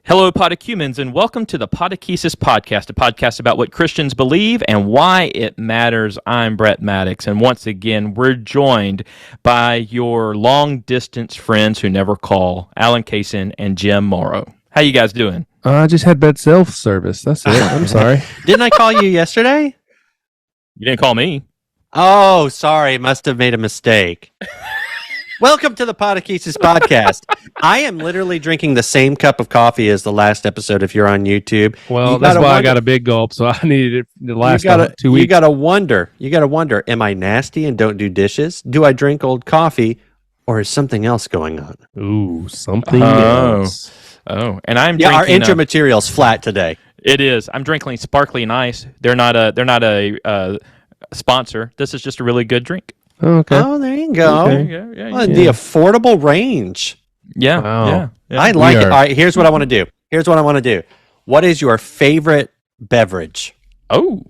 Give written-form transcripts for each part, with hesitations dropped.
Hello, Podocumens, and welcome to the Podokesis Podcast, a podcast about what Christians believe and why it matters. I'm Brett Maddox, and once again, we're joined by your long-distance friends who never call, Alan Kaysen and Jim Morrow. How you guys doing? I just had bad self-service. That's it. I'm sorry. Didn't I call you yesterday? You didn't call me. Oh, sorry. Must have made a mistake. Welcome to the Podokesis Podcast. I am literally drinking the same cup of coffee as the last episode if you're on YouTube. Well, that's why I got a big gulp, so I needed it the last 2 weeks. You got to wonder, am I nasty and don't do dishes? Do I drink old coffee, or is something else going on? Ooh, something else. Oh, and I'm our drinking... intro material's flat today. It is. I'm drinking Sparkling Ice. They're not a sponsor. This is just a really good drink. Okay. Oh, there you go. Okay. Yeah. The affordable range. Yeah. Wow. Yeah. I like it. All right, here's what I want to do. What is your favorite beverage? Oh.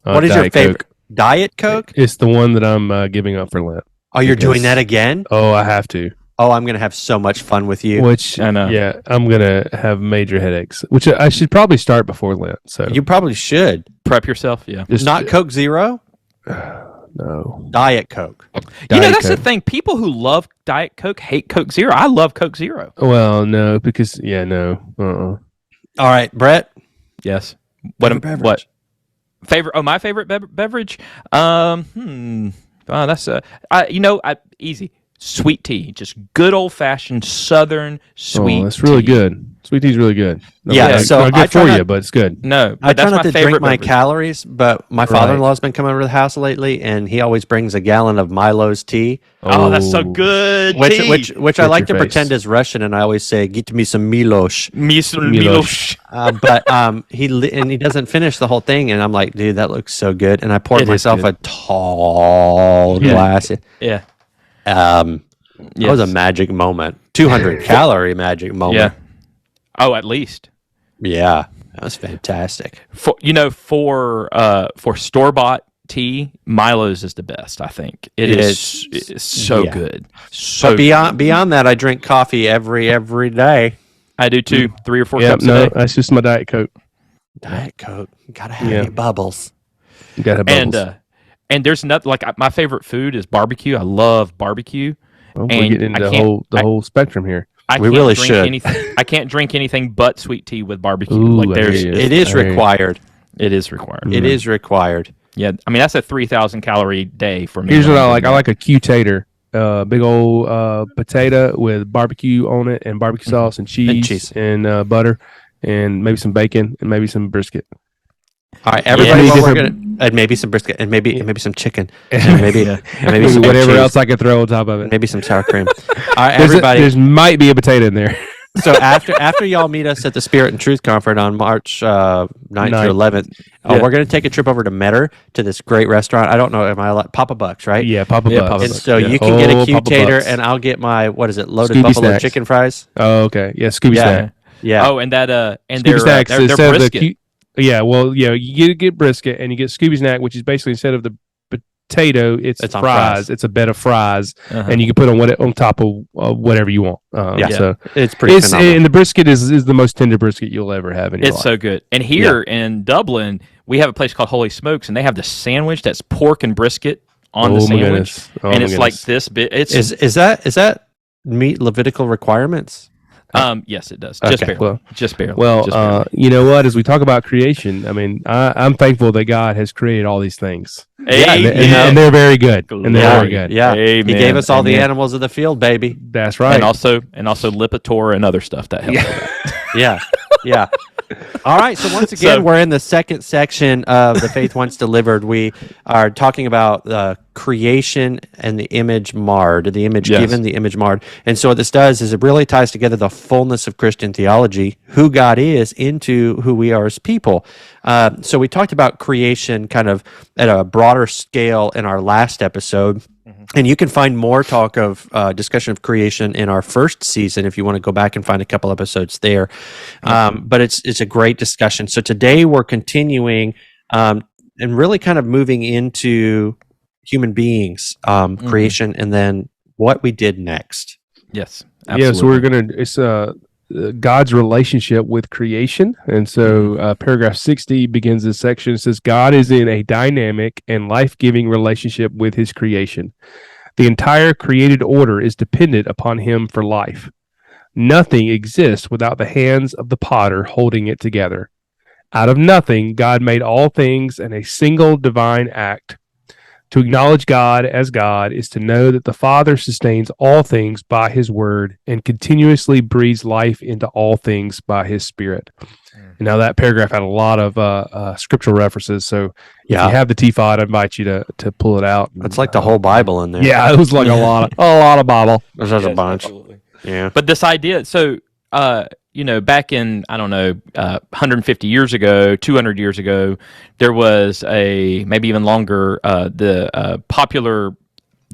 What is your favorite? Coke. Diet Coke? It's the one that I'm giving up for Lent. Oh, you're doing that again? Oh, I have to. Oh, I'm going to have so much fun with you. Which, I know. Yeah, I'm going to have major headaches, which I should probably start before Lent. So You probably should. Prep yourself. Yeah. just Not Coke Zero? No. Diet Coke. That's the thing. People who love Diet Coke hate Coke Zero. I love Coke Zero. Well, no, because no. All right, Brett. Yes. Favorite beverage? What? Favorite? Oh, my favorite beverage. That's easy. Sweet tea, just good old fashioned Southern sweet. Oh, that's really tea. good. Sweet tea's really good. Yeah, so not good I try for not- you, but it's good. No, I try that's not my to favorite drink my beverage. calories, but my father-in-law's been coming over to the house lately, and he always brings a gallon of Milo's tea, Oh, that's so good. which tea. which I Get like to your face. pretend is Russian, and I always say, "Get me some Milosh." Milosh. But he doesn't finish the whole thing, and I'm like, dude, that looks so good, and I poured It is myself good. a tall Yeah. glass. Yeah. That was a magic moment, 200 calorie magic Yeah. moment. Oh, at least. Yeah, that was fantastic. For store bought tea, Milo's is the best. I think it's so yeah. good. So But beyond that, I drink coffee every day. I do too. 3 or 4 Yep, cups a no, day. that's just my Diet Coke. Diet Coke, gotta have Yeah. your bubbles. You gotta have bubbles. And there's nothing my favorite food is barbecue. I love barbecue. Well, and we're getting into I the can't- whole spectrum here. We can't really drink should. Anything, I can't drink anything but sweet tea with barbecue. Ooh, like I there's, hear you. It is I hear you. required. it is required. It is required. Yeah, I mean that's a 3,000 calorie day for me. Here's when what I I'm like. I doing like a Q-tater. Big old potato with barbecue on it and barbecue sauce and cheese and butter and maybe some bacon and maybe some brisket. All right, everybody, Yeah. what we're Different- gonna and maybe some brisket and maybe some chicken and maybe Yeah. and maybe some whatever cheese, else I can throw on top of it. maybe some sour cream. All right, There's everybody. might be a potato in there. So after y'all meet us at the Spirit and Truth Conference on March 9th to 11th, Yeah. we're going to take a trip over to Metter to this great restaurant. I don't know, am I allowed? Papa Bucks, right? Yeah, Papa Yeah, Bucks. Papa And Bucks, so yeah. you can get a Papa Q-tater, Bucks. and I'll get my loaded Scooby buffalo snacks. chicken fries. Oh, okay. Yeah, Scooby Yeah. snack. Yeah. Oh, and that and Scooby snacks their instead of the brisket. you get brisket and you get Scooby snack, which is basically instead of the potato, it's It's on fries. fries. It's a bed of fries, Uh-huh. and you can put on top of whatever you want. Yeah. So It's pretty phenomenal. and the brisket is the most tender brisket you'll ever have in your It's life. so good. And here in Dublin, we have a place called Holy Smokes, and they have the sandwich that's pork and brisket on the Oh, my sandwich, goodness. Oh, and my it's like goodness. this bit. It's Is that meet Levitical requirements? yes, it does. Just Okay. barely. Just barely. Well, Just barely. you know what? As we talk about creation, I mean, I'm thankful that God has created all these things, Amen. and they're very good, and they're Yeah. very good. Yeah. Amen. He gave us all the Amen. animals of the field, baby. That's right. and also Lipitor and other stuff that helps. Yeah. Yeah. All right. So once again, So- we're in the second section of The Faith Once Delivered. We are talking about creation and the image marred, the image Yes. given, the image marred. And so what this does is it really ties together the fullness of Christian theology, who God is, into who we are as people. So we talked about creation kind of at a broader scale in our last episode. And you can find more talk of discussion of creation in our first season if you want to go back and find a couple episodes there. But it's a great discussion. So today we're continuing and really kind of moving into human beings, creation, and then what we did next. Yes. Yeah, so Absolutely. we're gonna. It's God's relationship with creation. And so paragraph 60 begins this section. It says, God is in a dynamic and life-giving relationship with his creation. The entire created order is dependent upon him for life. Nothing exists without the hands of the potter holding it together. Out of nothing, God made all things in a single divine act. To acknowledge God as God is to know that the Father sustains all things by his word and continuously breathes life into all things by his spirit. And now that paragraph had a lot of scriptural references. So if you have the T-Fod, I invite you to pull it out. It's like the whole Bible in there. Yeah, it was like a lot of Bible. There's a bunch. Absolutely. Yeah. But this idea, so back in, I don't know, 150 years ago, 200 years ago, there was maybe even longer, the popular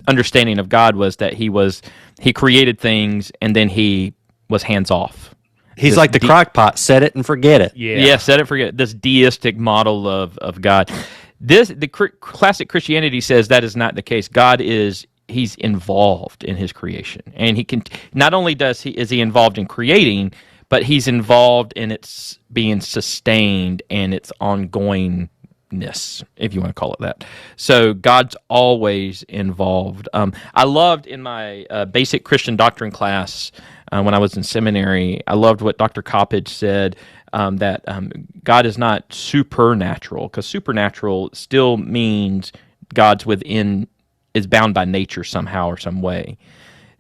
understanding of God was that he created things and then he was hands off. He's like the crock pot, set it and forget it. Yeah, set it and forget it. This deistic model of God. The classic Christianity says that is not the case. God he's involved in his creation, and he can not only is he involved in creating, but he's involved in its being sustained and its ongoingness, if you want to call it that. So God's always involved. I loved in my basic Christian doctrine class when I was in seminary, I loved what Dr. Coppedge said, that God is not supernatural, because supernatural still means God's is bound by nature somehow or some way.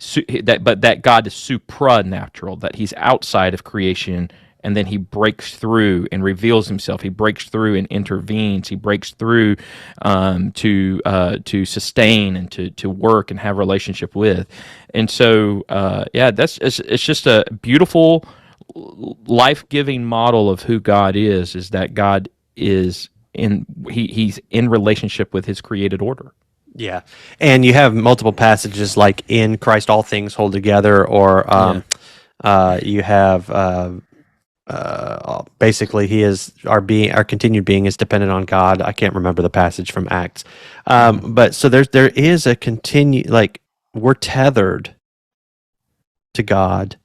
But that God is supranatural, that he's outside of creation, and then he breaks through and reveals himself. He breaks through and intervenes. He breaks through to sustain and to work and have relationship with. And so, it's just a beautiful, life-giving model of who God is that God is he's in relationship with his created order. Yeah, and you have multiple passages like in Christ all things hold together, or you have basically he is our continued being is dependent on God. I can't remember the passage from Acts, but so there is a we're tethered to God,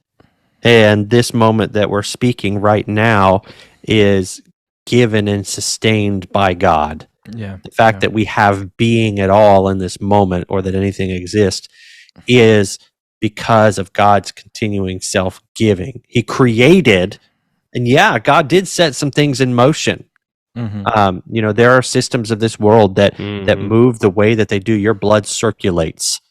and this moment that we're speaking right now is given and sustained by God. Yeah. The fact that we have being at all in this moment, or that anything exists, is because of God's continuing self-giving. He created, and God did set some things in motion. Mm-hmm. There are systems of this world that move the way that they do. Your blood circulates,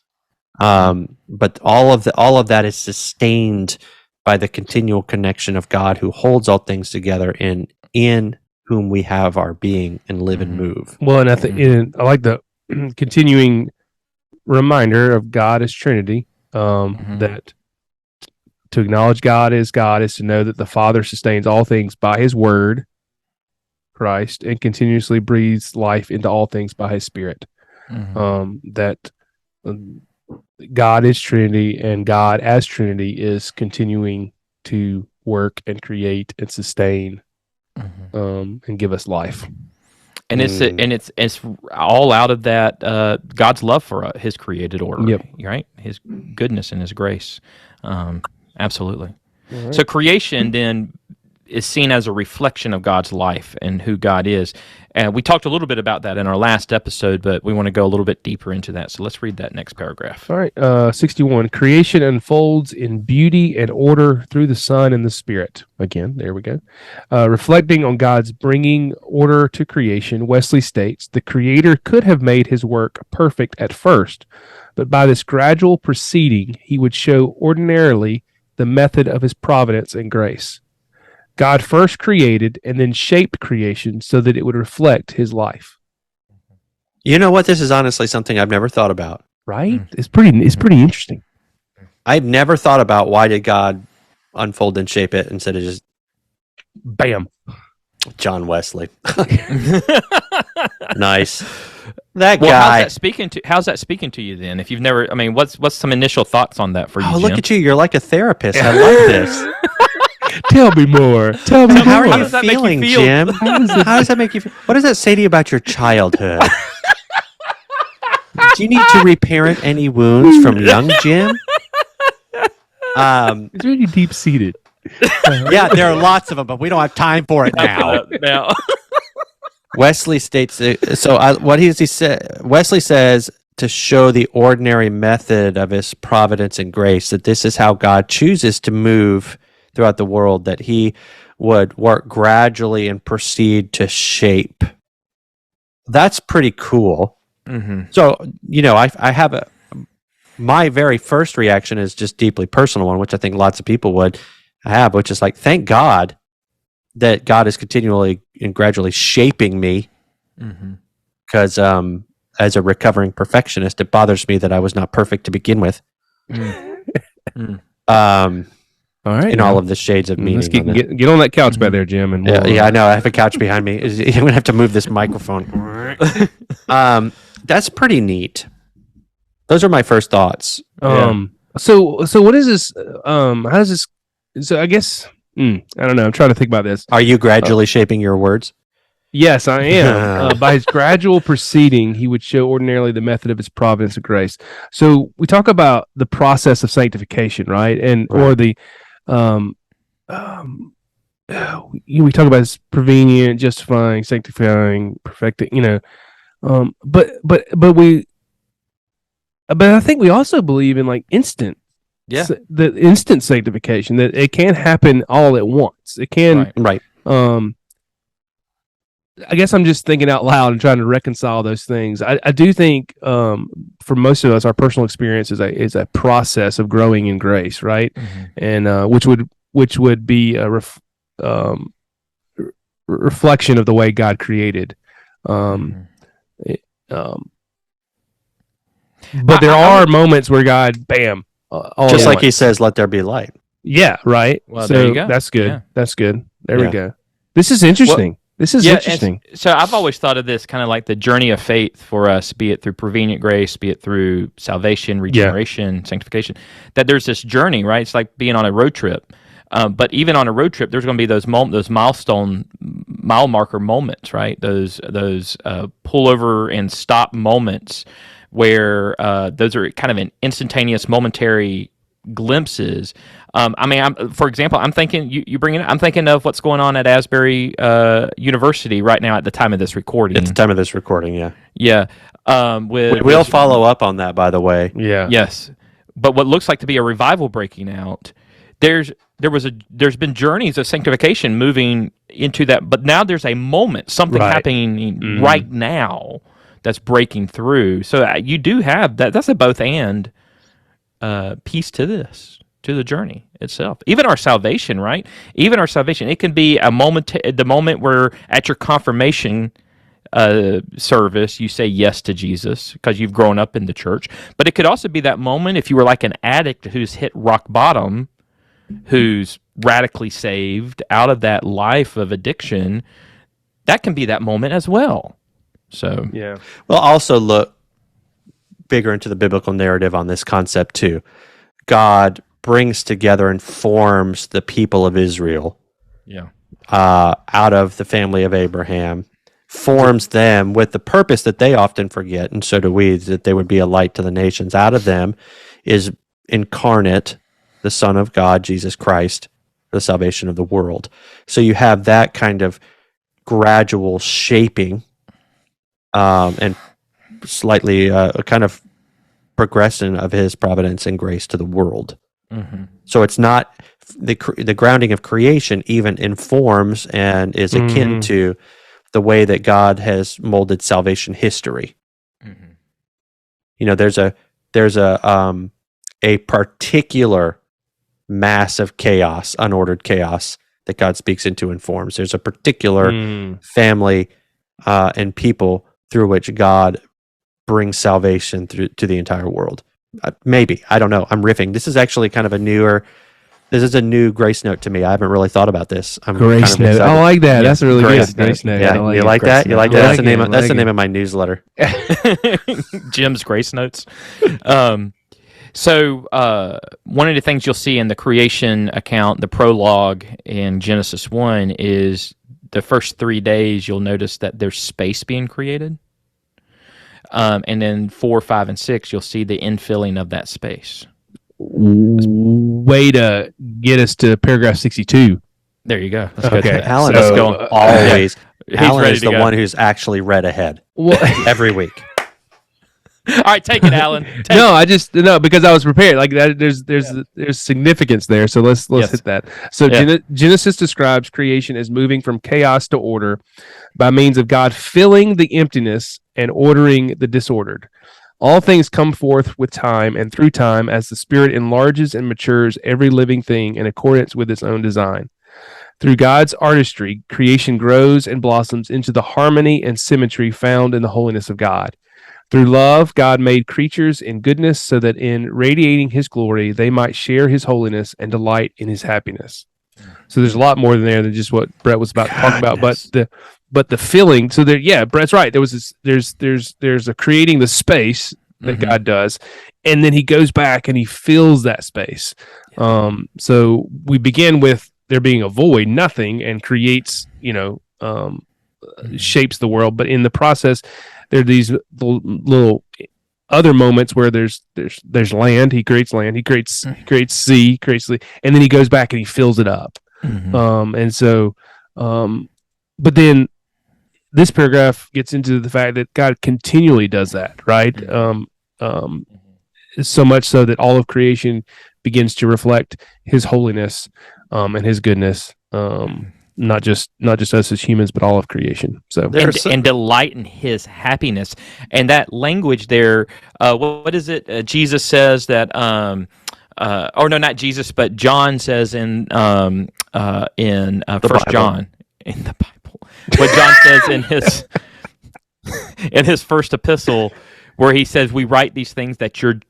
but all of that is sustained by the continual connection of God, who holds all things together in whom we have our being and live and move. Well, and I like the continuing reminder of God as Trinity, that to acknowledge God is to know that the Father sustains all things by his word, Christ, and continuously breathes life into all things by his spirit. That God is Trinity, and God as Trinity is continuing to work and create and sustain and give us life. And it's all out of that God's love for his created order, right? His goodness and his grace. Absolutely. Right. So creation then is seen as a reflection of God's life and who God is. And we talked a little bit about that in our last episode, but we want to go a little bit deeper into that. So let's read that next paragraph. All right. 61. Creation unfolds in beauty and order through the Son and the Spirit. Again, there we go. Reflecting on God's bringing order to creation, Wesley states, the Creator could have made his work perfect at first, but by this gradual proceeding, he would show ordinarily the method of his providence and grace. God first created and then shaped creation so that it would reflect his life. You know what? This is honestly something I've never thought about. Right? It's pretty interesting. I've never thought about why did God unfold and shape it instead of just bam. John Wesley. Nice. That guy. How's that speaking to you then? If you've never, what's some initial thoughts on that for you, Jim? Look at you. You're like a therapist. I like this. Tell me more. Tell me more. How are you feeling, Jim? How does that make you feel? What does that say to you about your childhood? Do you need to reparent any wounds from young Jim? It's really deep-seated. Yeah, there are lots of them, but we don't have time for it now. Now. Wesley states what he said. Wesley says to show the ordinary method of his providence and grace that this is how God chooses to move throughout the world. That He would work gradually and proceed to shape. That's pretty cool. Mm-hmm. So I have my very first reaction is just deeply personal one, which I think lots of people would have, which is like, thank God that God is continually and gradually shaping me, because as a recovering perfectionist, it bothers me that I was not perfect to begin with. All right, in all of the shades of meaning. Let's get on that couch back there, Jim. And yeah, I know. I have a couch behind me. I'm going to have to move this microphone. That's pretty neat. Those are my first thoughts. So what is this? How does this? So I guess I don't know. I'm trying to think about this. Are you gradually shaping your words? Yes, I am. By his gradual proceeding, he would show ordinarily the method of his providence and grace. So we talk about the process of sanctification, right? Or the we talk about this prevenient, justifying, sanctifying, perfecting. But I think we also believe in like instant. Yeah. The instant sanctification, that it can't happen all at once. It can. Right. I guess I'm just thinking out loud and trying to reconcile those things. I do think for most of us, our personal experience is a process of growing in grace, right? And which would be a reflection of the way God created. But there are moments where God, bam, just like He says, "Let there be light." Yeah, right. Well, so there you go. That's good. Yeah. That's good. There we go. This is interesting. This is interesting. So I've always thought of this kind of like the journey of faith for us, be it through prevenient grace, be it through salvation, regeneration, sanctification, that there's this journey, right? It's like being on a road trip. But even on a road trip, there's going to be those mile marker moments, right? Those pull over and stop moments where those are kind of an instantaneous, momentary glimpses. For example, I'm thinking you bring it. I'm thinking of what's going on at Asbury University right now at the time of this recording. At the time of this recording, yeah. Yeah. We'll follow up on that, by the way. Yeah. Yes. But what looks like to be a revival breaking out, there's been journeys of sanctification moving into that, but now there's a moment, something happening right now that's breaking through. So you do have that. That's a both and piece to this, to the journey itself. Even our salvation, right? Even our salvation, it can be a moment, the moment where at your confirmation service you say yes to Jesus because you've grown up in the church. But it could also be that moment if you were like an addict who's hit rock bottom, who's radically saved out of that life of addiction. That can be that moment as well. So yeah. Well, also look bigger into the biblical narrative on this concept too. God brings together and forms the people of Israel out of the family of Abraham, forms them with the purpose that they often forget, and so do we, that they would be a light to the nations. Out of them is incarnate the Son of God, Jesus Christ, for the salvation of the world. So you have that kind of gradual shaping and slightly a kind of progression of His providence and grace to the world. So it's not the grounding of creation even informs and is akin to the way that God has molded salvation history. There's a particular mass of chaos, unordered chaos that God speaks into and forms. There's a particular family and people through which God brings salvation through to the entire world. Maybe, I don't know. I'm riffing. This is actually kind of a new grace note to me. I haven't really thought about this. I'm Grace kind of note. I like that. Yeah. That's a really Grace good grace note. Yeah, you like that? You like that? That's the name. That's the name of my newsletter. Jim's Grace Notes. So one of the things you'll see in the creation account, the prologue in Genesis 1, is the first 3 days you'll notice that there's space being created. And then 4, 5, and 6, you'll see the infilling of that space. way to get us to paragraph 62. There you go. Let's go Okay. to that. Alan So, is always. He's Alan ready is to the go. one who's actually read ahead Well, every week. All right, take it, Alan. Take no, because I was prepared. Like that, there's significance there. So let's Yes. hit that. So Yeah. Genesis describes creation as moving from chaos to order by means of God filling the emptiness and ordering the disordered. All things come forth with time and through time as the Spirit enlarges and matures every living thing in accordance with its own design. Through God's artistry, creation grows and blossoms into the harmony and symmetry found in the holiness of God. Through love, God made creatures in goodness so that in radiating his glory, they might share his holiness and delight in his happiness. So there's a lot more there than just what Brett was about to talk about, but the filling. So there, yeah, Brett's right. There was this, there's a creating the space that God does, and then he goes back and he fills that space. So we begin with there being a void, nothing, and creates, shapes the world. But in the process, there are these little other moments where there's land. He creates land. He creates sea. And then he goes back and he fills it up. But then this paragraph gets into the fact that God continually does that, right? So much so that all of creation begins to reflect his holiness and his goodness. Not just us as humans, but all of creation. So and delight in his happiness. And that language there, what is it? Jesus says that, or no, not Jesus, but John says in First John in the Bible, what John says in his first epistle, where he says, "We write these things that your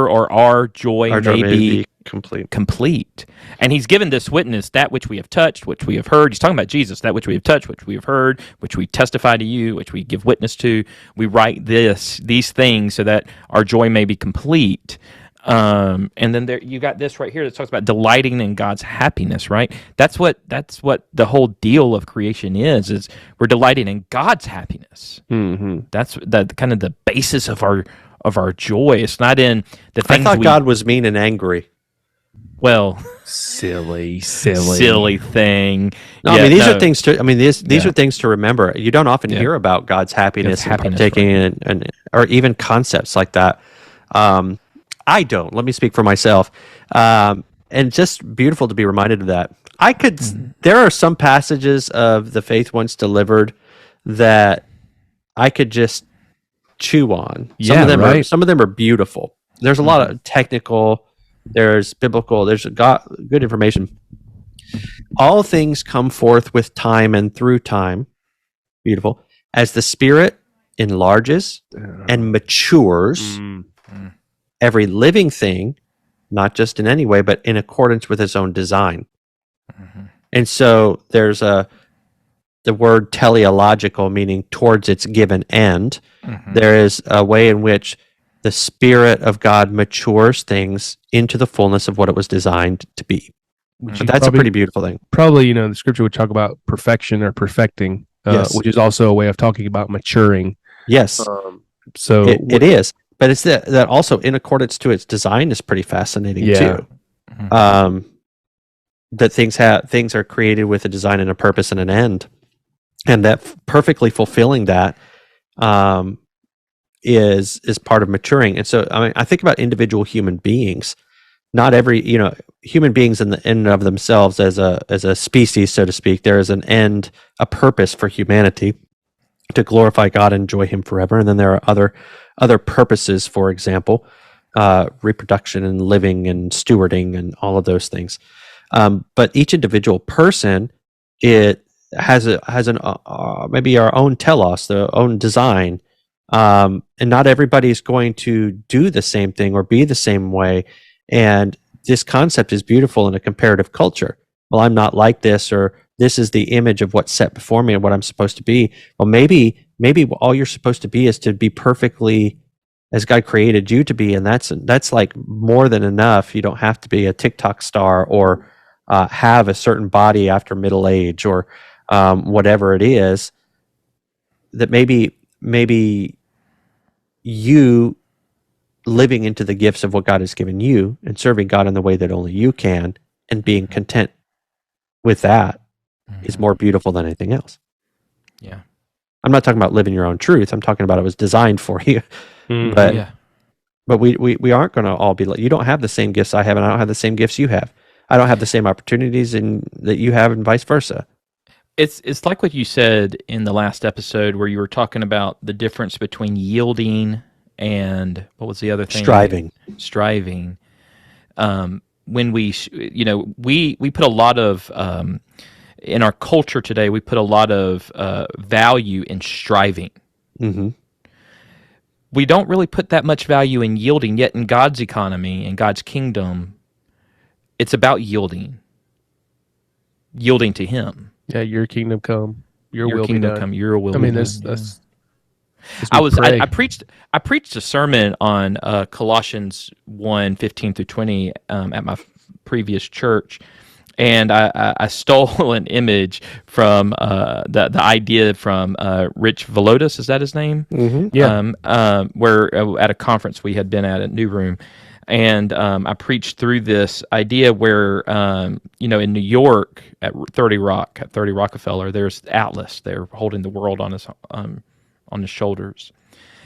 or our joy may be complete." And he's given this witness, that which we have touched, which we have heard. He's talking about Jesus, that which we have touched, which we have heard, which we testify to you, which we give witness to. We write these things so that our joy may be complete. And then there you got this right here that talks about delighting in God's happiness, right? That's what the whole deal of creation is we're delighting in God's happiness. That's kind of the basis of our joy. It's not in the things. I thought God was mean and angry. Well, silly thing. No, I mean these are things to. I mean these are things to remember. You don't often hear about God's happiness and partaking in, or even concepts like that. I don't. Let me speak for myself. And just beautiful to be reminded of that. There are some passages of the Faith Once Delivered that I could just chew on. Some of them are beautiful. There's a lot of technical. There's biblical. There's good information. All things come forth with time and through time. Beautiful. As the Spirit enlarges and matures every living thing, not just in any way, but in accordance with his own design. And so there's the word teleological, meaning towards its given end. There is a way in which the Spirit of God matures things into the fullness of what it was designed to be. But that's a pretty beautiful thing. Probably, the scripture would talk about perfection or perfecting, which is also a way of talking about maturing. Yes. So it is. But it's that also in accordance to its design is pretty fascinating too. That things are created with a design and a purpose and an end, and that perfectly fulfilling that is part of maturing. And so I think about individual human beings. Not every human beings in the end of themselves as a species, so to speak. There is an end, a purpose for humanity to glorify God and enjoy Him forever. And then there are other purposes, for example, reproduction and living and stewarding and all of those things. But each individual person, it has maybe our own telos, their own design, and not everybody's going to do the same thing or be the same way. And this concept is beautiful in a comparative culture. Well, I'm not like this, or this is the image of what's set before me and what I'm supposed to be. Well, maybe all you're supposed to be is to be perfectly as God created you to be, and that's like more than enough. You don't have to be a TikTok star or have a certain body after middle age or whatever it is. That maybe you living into the gifts of what God has given you and serving God in the way that only you can and being content with that is more beautiful than anything else. Yeah. I'm not talking about living your own truth. I'm talking about it was designed for you. But Yeah. but we aren't going to all be like, you don't have the same gifts I have, and I don't have the same gifts you have. I don't have the same opportunities that you have, and vice versa. It's like what you said in the last episode where you were talking about the difference between yielding and what was the other thing? Striving. When we put a lot of in our culture today, we put a lot of value in striving. Mm-hmm. We don't really put that much value in yielding, yet in God's economy, in God's kingdom, it's about yielding to Him. Yeah, your kingdom come, your will kingdom be done. come, your will. I mean, be that's. done. Yeah. I preached a sermon on Colossians 1:15-20 at my previous church, and I stole an image from the idea from Rich Villodas. Is that his name? Mm-hmm. Yeah. Where at a conference we had been at New Room, and I preached through this idea where in New York at 30 Rockefeller, there's Atlas. They're holding the world on his shoulders.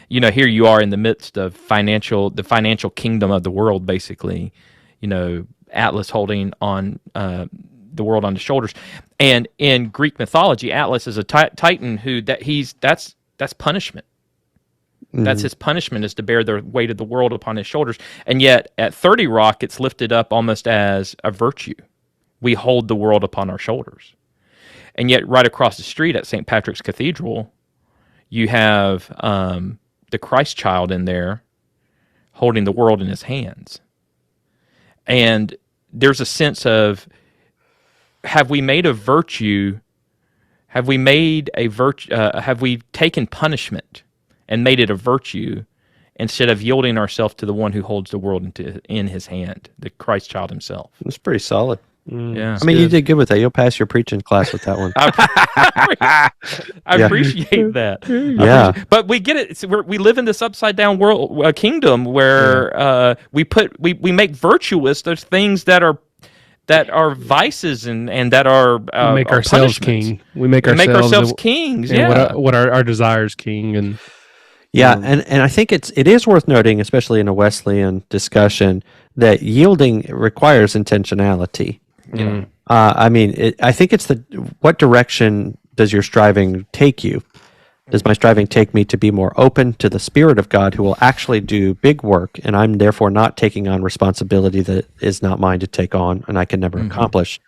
Here you are in the midst of the financial kingdom of the world, basically. Atlas holding on the world on his shoulders, and in Greek mythology, Atlas is a titan that's punishment. Mm-hmm. That's his punishment, is to bear the weight of the world upon his shoulders. And yet, at 30 Rock, it's lifted up almost as a virtue. We hold the world upon our shoulders. And yet, right across the street at St. Patrick's Cathedral, you have the Christ child in there holding the world in his hands. And there's a sense of, have we taken punishment and made it a virtue instead of yielding ourselves to the one who holds the world in his hand, the Christ child himself? It's pretty solid. Yeah. I mean, you did good with that. You'll pass your preaching class with that one. I appreciate that. Yeah. But we get it. We live in this upside down world, kingdom where we make virtuous those things that are vices and that are we make ourselves king. We make ourselves kings. And Yeah. what our desires king and. Yeah, and I think it is worth noting, especially in a Wesleyan discussion, that yielding requires intentionality. Yeah. I mean, I think it's what direction does your striving take you? Does my striving take me to be more open to the Spirit of God, who will actually do big work, and I'm therefore not taking on responsibility that is not mine to take on and I can never accomplish?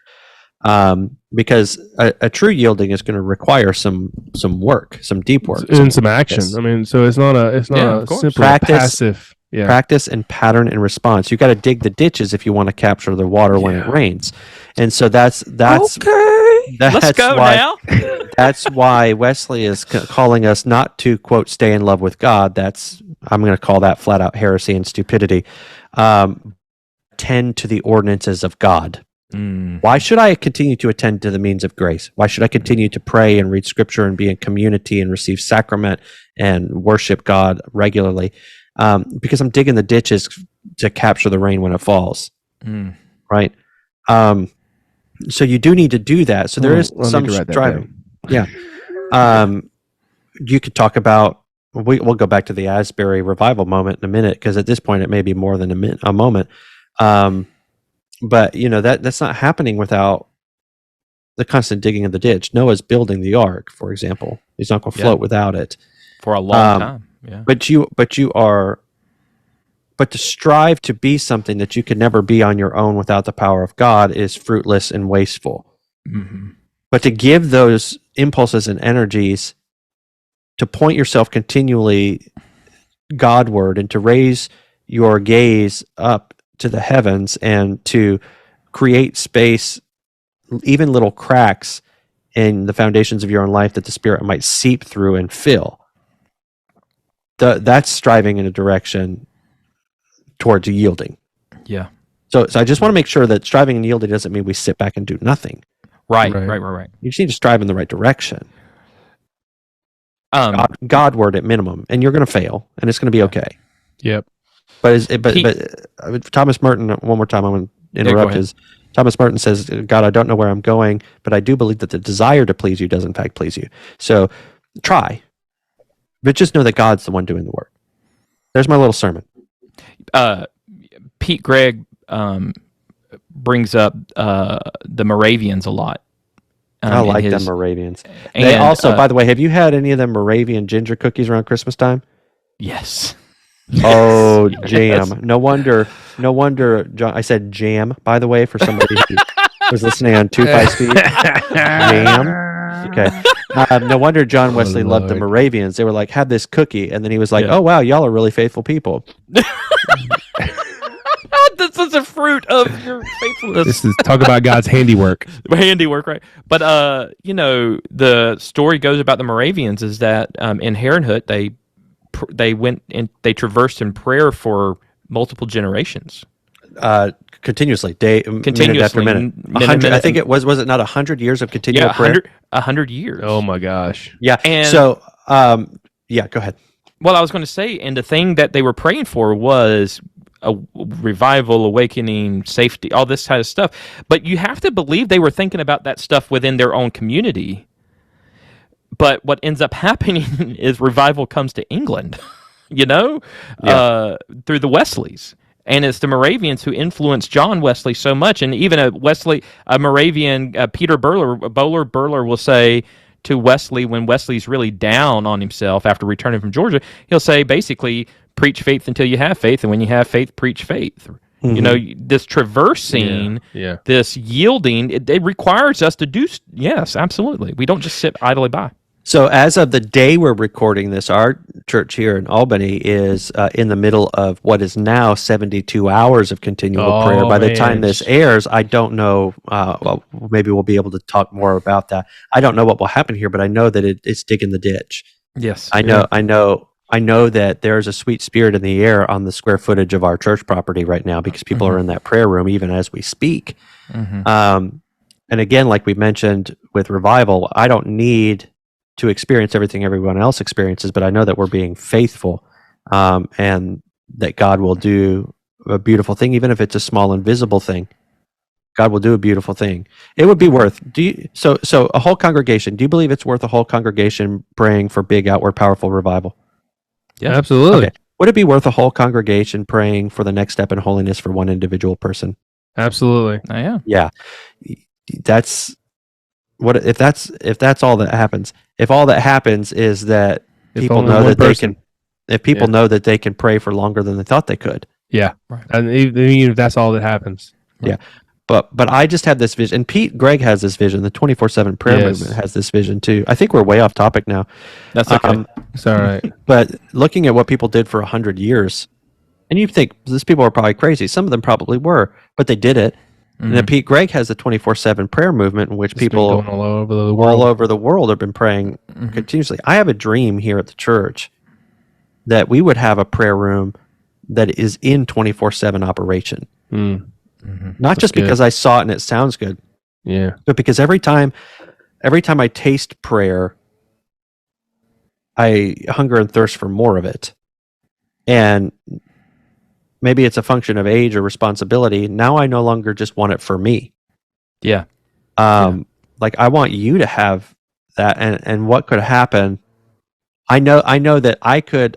Because a true yielding is going to require some work, some deep work, and some action. I mean, so it's not a simple passive. Yeah. Practice and pattern and response. You got to dig the ditches if you want to capture the water when it rains, and so that's okay. Let's go now. That's why Wesley is calling us not to, quote, stay in love with God. I'm going to call that flat out heresy and stupidity. Tend to the ordinances of God. Why should I continue to attend to the means of grace? Why should I continue to pray and read scripture and be in community and receive sacrament and worship God regularly? Because I'm digging the ditches to capture the rain when it falls. Right? So you do need to do that. So there is some striving. Yeah. You could talk about, we'll go back to the Asbury revival moment in a minute, because at this point it may be more than a moment. But that's not happening without the constant digging of the ditch. Noah's building the ark, for example. He's not going to float without it for a long time. Yeah. But to strive to be something that you could never be on your own without the power of God is fruitless and wasteful. Mm-hmm. But to give those impulses and energies to point yourself continually Godward and to raise your gaze up to the heavens and to create space, even little cracks in the foundations of your own life that the Spirit might seep through and fill. That's striving in a direction towards yielding. Yeah. So I just want to make sure that striving and yielding doesn't mean we sit back and do nothing. Right. You just need to strive in the right direction. Godward at minimum, and you're going to fail, and it's going to be okay. Yep. But Thomas Merton, one more time, I'm going to interrupt. ahead. Is Thomas Merton says, God, I don't know where I'm going, but I do believe that the desire to please you does in fact please you. So try, but just know that God's the one doing the work. There's my little sermon. Pete Greig brings up the Moravians a lot. I like them Moravians. They and, also, by the way, have you had any of them Moravian ginger cookies around Christmas time? Yes. Oh, jam! No wonder, John. I said jam. By the way, for somebody who was listening on 2 speed, jam. Okay. No wonder John Wesley loved the Moravians. They were like, "Have this cookie," and then he was like, "Oh wow, y'all are really faithful people." This is a fruit of your faithfulness. This is talk about God's handiwork. Handiwork, right? But the story goes about the Moravians is that in Herrnhut they went and they traversed in prayer for multiple generations. Continuously, minute after minute. 100, I think it was it not 100 years of continual prayer? 100 years. Oh my gosh. Yeah. And so, yeah, go ahead. Well, I was going to say, and the thing that they were praying for was a revival, awakening, safety, all this kind of stuff. But you have to believe they were thinking about that stuff within their own community. But what ends up happening is revival comes to England, through the Wesleys. And it's the Moravians who influenced John Wesley so much. And even a Moravian, Peter Böhler will say to Wesley, when Wesley's really down on himself after returning from Georgia, he'll say basically, preach faith until you have faith. And when you have faith, preach faith. Mm-hmm. This traversing, this yielding, it requires us to do, yes, absolutely. We don't just sit idly by. So as of the day we're recording this, our church here in Albany is in the middle of what is now 72 hours of continual prayer. By the time this airs, I don't know. Well, maybe we'll be able to talk more about that. I don't know what will happen here, but I know that it's digging the ditch. Yes, I know that there's a sweet spirit in the air on the square footage of our church property right now because people are in that prayer room even as we speak. Mm-hmm. And again, like we mentioned with revival, I don't need to experience everything everyone else experiences, but I know that we're being faithful, and that God will do a beautiful thing, even if it's a small invisible thing. God will do a beautiful thing. It would be worth. So a whole congregation? Do you believe it's worth a whole congregation praying for big, outward, powerful revival? Yeah, absolutely. Okay. Would it be worth a whole congregation praying for the next step in holiness for one individual person? Absolutely. Oh, yeah. Yeah, that's what if that's all that happens. If all that happens is that people know that they can, if people know that they can pray for longer than they thought they could. Yeah, right. And even if that's all that happens. Yeah, but I just have this vision, and Pete Greig has this vision. The 24/7 prayer movement has this vision too. I think we're way off topic now. That's okay. It's all right. But looking at what people did for 100 years, and you think these people are probably crazy. Some of them probably were, but they did it. Mm-hmm. And then Pete Greig has the 24/7 prayer movement in which people all over the world have been praying continuously. I have a dream here at the church that we would have a prayer room that is in 24/7 operation. Not just because I saw it and it sounds good, but because every time I taste prayer, I hunger and thirst for more of it. And maybe it's a function of age or responsibility. Now I no longer just want it for me. Yeah. Like I want you to have that. And what could happen? I know that I could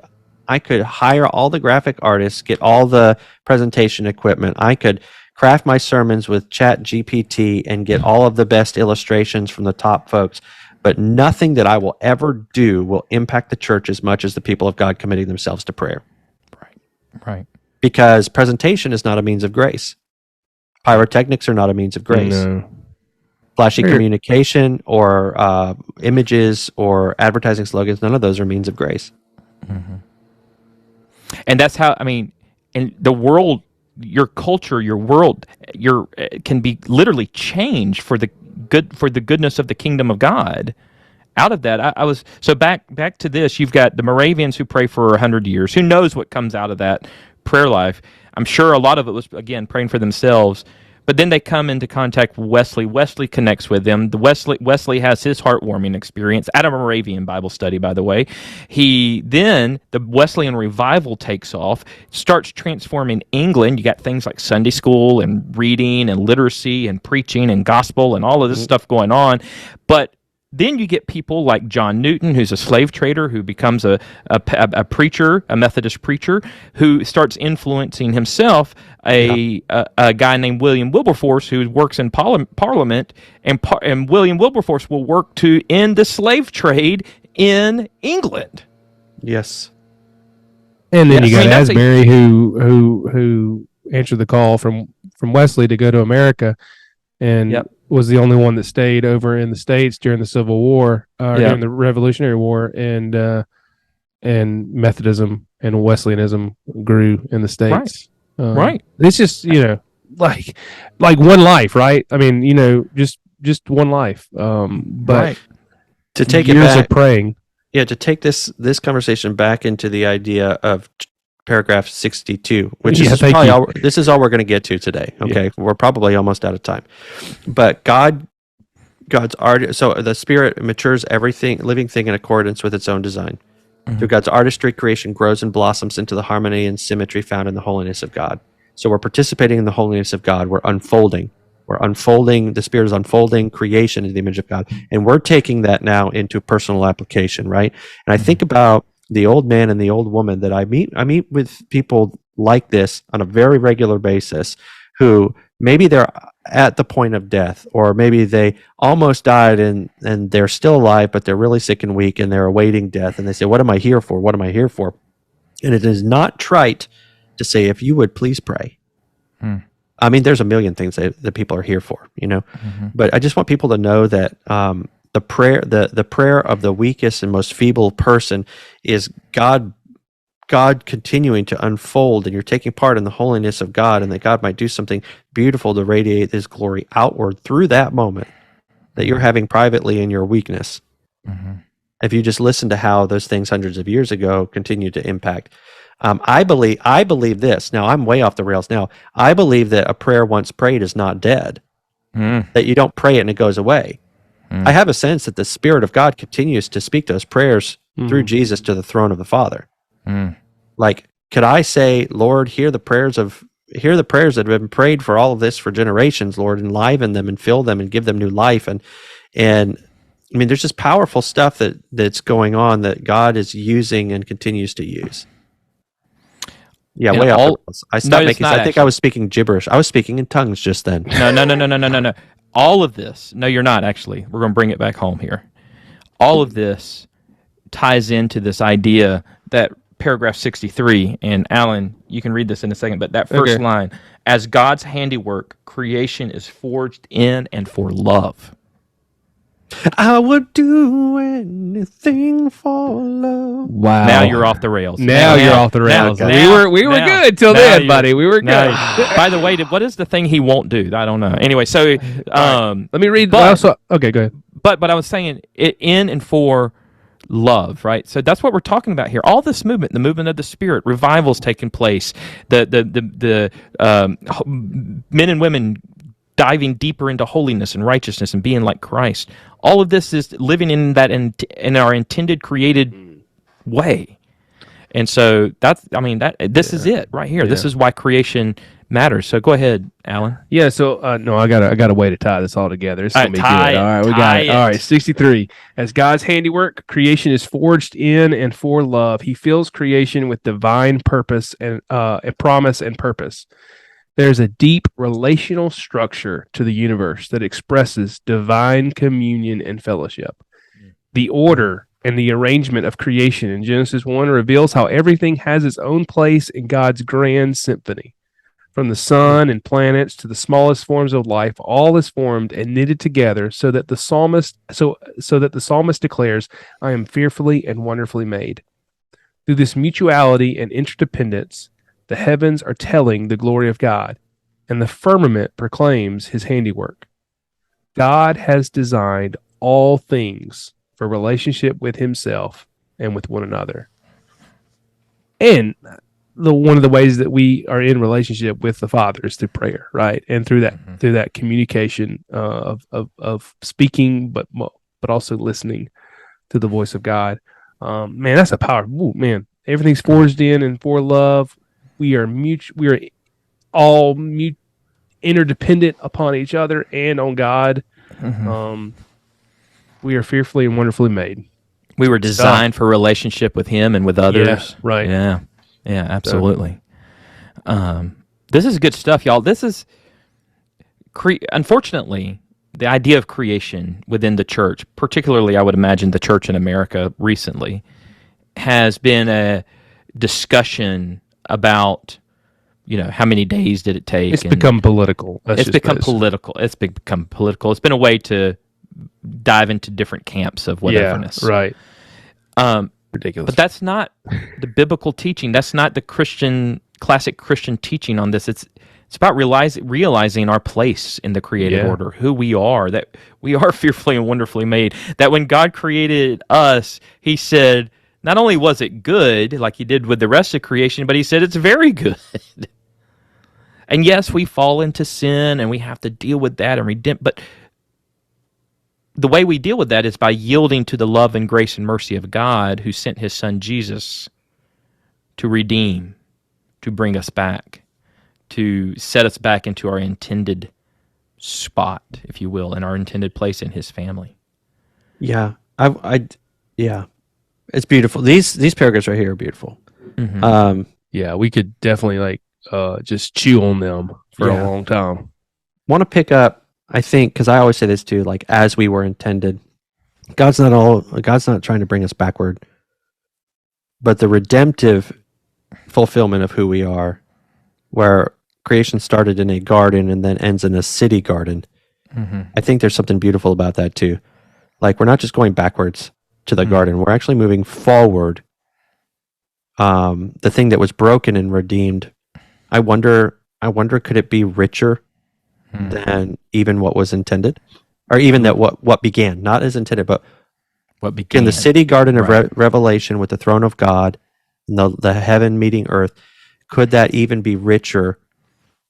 hire all the graphic artists, get all the presentation equipment. I could craft my sermons with Chat GPT and get all of the best illustrations from the top folks. But nothing that I will ever do will impact the church as much as the people of God committing themselves to prayer. Right. Because presentation is not a means of grace. Pyrotechnics are not a means of grace. No. Flashy communication or images or advertising slogans, none of those are means of grace. Mm-hmm. And that's how, in the world, your culture, your world, can be literally changed for the goodness of the kingdom of God. Out of that, I was so back to this. You've got the Moravians who pray for 100 years. Who knows what comes out of that prayer life? I'm sure a lot of it was again praying for themselves. But then they come into contact with Wesley. Wesley connects with them. Wesley has his heartwarming experience at a Moravian Bible study, by the way. Then the Wesleyan revival takes off, starts transforming England. You got things like Sunday school and reading and literacy and preaching and gospel and all of this stuff going on. But then you get people like John Newton, who's a slave trader, who becomes a preacher, a Methodist preacher, who starts influencing himself a guy named William Wilberforce, who works in Parliament, and William Wilberforce will work to end the slave trade in England. Yes. And then you got Asbury, who answered the call from Wesley to go to America, and was the only one that stayed over in the States during the Civil War, during the Revolutionary War, and Methodism and Wesleyanism grew in the States. Right. It's just, like one life, right? I mean, just one life. But to take years it back, of praying. Yeah, to take this conversation back into the idea of paragraph 62, which is probably this is all we're going to get to today. Okay, we're probably almost out of time, but God's art. So the Spirit matures everything, living thing in accordance with its own design. Through God's artistry, creation grows and blossoms into the harmony and symmetry found in the holiness of God. So we're participating in the holiness of God. We're unfolding. The Spirit is unfolding creation into the image of God, and we're taking that now into personal application, right? And I think about the old man and the old woman that I meet with people like this on a very regular basis, who maybe they're at the point of death, or maybe they almost died and they're still alive, but they're really sick and weak and they're awaiting death. And they say, what am I here for? What am I here for? And it is not trite to say, if you would please pray. I mean, there's a million things that people are here for, but I just want people to know that, the prayer of the weakest and most feeble person is God continuing to unfold, and you're taking part in the holiness of God, and that God might do something beautiful to radiate His glory outward through that moment that you're having privately in your weakness. If you just listen to how those things hundreds of years ago continue to impact. I believe this. Now, I'm way off the rails now. I believe that a prayer once prayed is not dead, that you don't pray it and it goes away. I have a sense that the Spirit of God continues to speak those prayers through Jesus to the throne of the Father. Like, could I say, Lord, hear the prayers that have been prayed for all of this for generations, Lord, enliven them and fill them and give them new life. And I mean, there's just powerful stuff that's going on that God is using and continues to use. Yeah, way off. I stopped making. I think I was speaking gibberish. I was speaking in tongues just then. No. All of this, no, you're not actually. We're going to bring it back home here. All of this ties into this idea that paragraph 63, and Alan, you can read this in a second, but that first line, as God's handiwork, creation is forged in and for love. I would do anything for love. Wow! Now you're off the rails. Now you're off the rails. We were good till then, buddy. We were good. By the way, what is the thing he won't do? I don't know. Anyway, so let me read. Okay, go ahead. But I was saying it in and for love, right? So that's what we're talking about here. All this movement, the movement of the Spirit, revivals taking place. The men and women diving deeper into holiness and righteousness and being like Christ. All of this is living in that in our intended created way. And so this is it right here. Yeah. This is why creation matters. So go ahead, Alan. Yeah, so no, I got a way to tie this all together. It's gonna be good. All right, we got it. All right, 63. As God's handiwork, creation is forged in and for love. He fills creation with divine purpose and a promise and purpose. There's a deep relational structure to the universe that expresses divine communion and fellowship. The order and the arrangement of creation in Genesis 1 reveals how everything has its own place in God's grand symphony. From the sun and planets to the smallest forms of life, all is formed and knitted together so that the psalmist declares, "I am fearfully and wonderfully made." Through this mutuality and interdependence, the heavens are telling the glory of God, and the firmament proclaims His handiwork. God has designed all things for relationship with Himself and with one another. And the one of the ways that we are in relationship with the Father is through prayer, right? And through that communication of speaking, but also listening to the voice of God. Man, that's a powerful man. Everything's forged in and for love. We are all interdependent upon each other and on God. We are fearfully and wonderfully made. We were designed for relationship with Him and with others. Yeah, right. Yeah, absolutely. This is good stuff, y'all. This is, unfortunately, the idea of creation within the church, particularly I would imagine the church in America recently, has been a discussion about, how many days did it take? It's become political. It's become political. It's been a way to dive into different camps of whateverness. Yeah, right. Ridiculous. But that's not the biblical teaching. That's not the classic Christian teaching on this. It's about realizing our place in the created order, who we are, that we are fearfully and wonderfully made, that when God created us, He said, not only was it good, like He did with the rest of creation, but He said it's very good. And yes, we fall into sin, and we have to deal with that and but the way we deal with that is by yielding to the love and grace and mercy of God, who sent His Son Jesus to redeem, to bring us back, to set us back into our intended spot, if you will, in our intended place in His family. Yeah, it's beautiful. These paragraphs right here are beautiful. Yeah, we could definitely just chew on them for a long time. Want to pick up, I think, because I always say this too, like, as we were intended. God's not trying to bring us backward, but the redemptive fulfillment of who we are, where creation started in a garden and then ends in a city garden. I think there's something beautiful about that too. Like, we're not just going backwards to the garden, we're actually moving forward. The thing that was broken and redeemed, I wonder, could it be richer than even what was intended, or even that what began, not as intended, but what began in the city garden of Revelation with the throne of God and the heaven meeting earth. Could that even be richer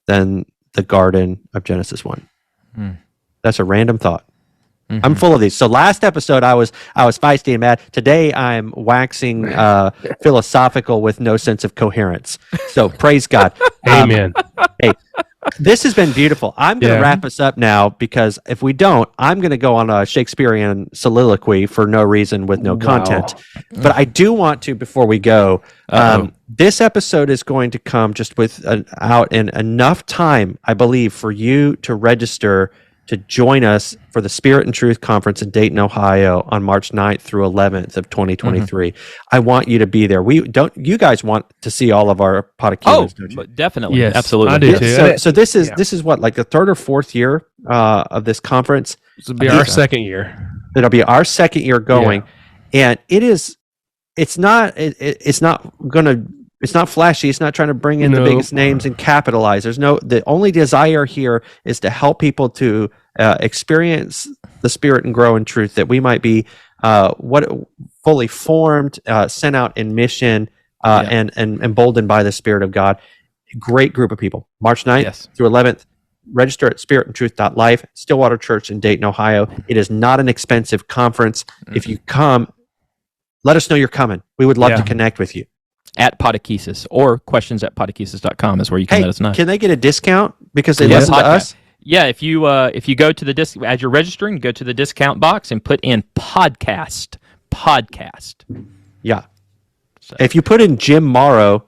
than the garden of Genesis 1? That's a random thought. I'm full of these. So last episode I was feisty and mad. Today I'm waxing philosophical with no sense of coherence. So praise God. Amen. Hey, this has been beautiful. I'm going to wrap us up now, because if we don't, I'm going to go on a Shakespearean soliloquy for no reason with no content. But I do want to, before we go, this episode is going to come just out in enough time, I believe, for you to register to join us for the Spirit and Truth Conference in Dayton, Ohio on March 9th through 11th of 2023. I want you to be there. You guys want to see all of our podcasts, don't you? Definitely. Yes, absolutely. I do too. So this is what, like the third or fourth year of this conference. This will be our second year. It'll be our second year going. And it's not flashy. It's not trying to bring in the biggest names and capitalize. The only desire here is to help people to experience the Spirit and grow in truth, that we might be fully formed, sent out in mission, and emboldened by the Spirit of God. Great group of people. March 9th through 11th. Register at spiritandtruth.life, Stillwater Church in Dayton, Ohio. It is not an expensive conference. If you come, let us know you're coming. We would love to connect with you. At Podakesis, or questions@podakesis.com is where you can let us know. Can they get a discount because they listen to us? Yeah, if you go to the as you're registering, go to the discount box and put in podcast. Yeah. So. If you put in Jim Morrow,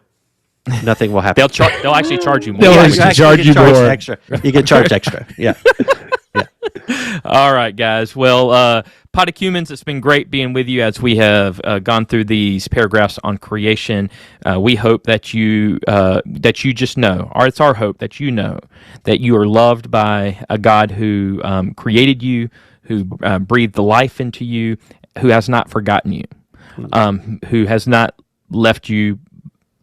nothing will happen. They'll actually charge you more. They'll charge you more. Extra. You get charged extra. Yeah. All right, guys. Well, Podecumens, it's been great being with you as we have gone through these paragraphs on creation. We hope that you just know, or it's our hope that you know that you are loved by a God who created you, who breathed the life into you, who has not forgotten you, who has not left you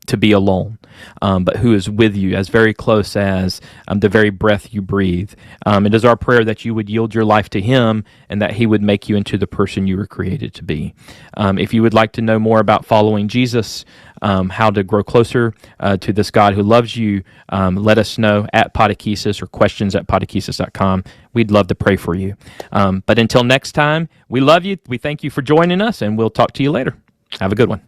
to be alone, but who is with you as very close as the very breath you breathe. It is our prayer that you would yield your life to Him and that He would make you into the person you were created to be. If you would like to know more about following Jesus, how to grow closer to this God who loves you, let us know at Podakesis or questions@podakesis.com. We'd love to pray for you. But until next time, we love you. We thank you for joining us, and we'll talk to you later. Have a good one.